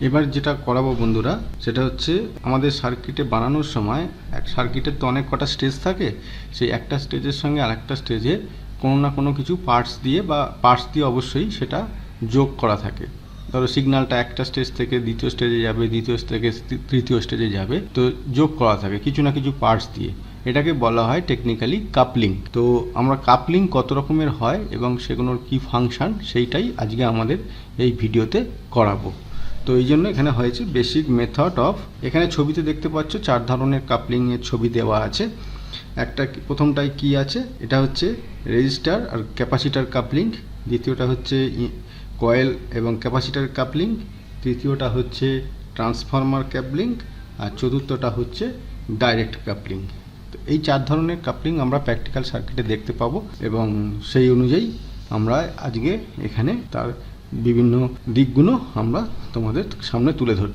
এবার যেটা করাবো বন্ধুরা, সেটা হচ্ছে আমাদের সার্কিটে বানানোর সময় সার্কিটের তো অনেক কটা স্টেজ থাকে, সেই একটা স্টেজের সঙ্গে আরেকটা স্টেজে কোনো না কোনো কিছু পার্টস দিয়ে অবশ্যই সেটা যোগ করা থাকে। ধরো সিগন্যালটা একটা স্টেজ থেকে দ্বিতীয় স্টেজে যাবে, দ্বিতীয় থেকে তৃতীয় স্টেজে যাবে, তো যোগ করা থাকে কিছু না কিছু পার্টস দিয়ে। এটাকে বলা হয় টেকনিক্যালি কাপলিং। তো আমরা কাপলিং কত রকমের হয় এবং সেগুলোর কি ফাংশন, সেইটাই আজকে আমাদের এই ভিডিওতে করাবো। তো এই জন্য এখানে হয়েছে বেসিক মেথড অফ। এখানে ছবিতে দেখতে পাচ্ছ 4 ধরনের কাপলিংয়ের ছবি দেওয়া আছে। প্রথমটায় কি আছে, এটা হচ্ছে রেজিস্টার আর ক্যাপাসিটার কাপলিং। দ্বিতীয়টা হচ্ছে কয়েল এবং ক্যাপাসিটার কাপলিং। তৃতীয়টা হচ্ছে ট্রান্সফরমার কাপলিং। আর চতুর্থটা হচ্ছে ডাইরেক্ট কাপলিং। তো এই 4 ধরনের কাপলিং আমরা প্র্যাকটিক্যাল সার্কিটে দেখতে পাবো এবং সেই অনুযায়ী আমরা আজকে এখানে তার বিভিন্ন দিকগুলো আমরা তোমাদের সামনে তুলে ধরি।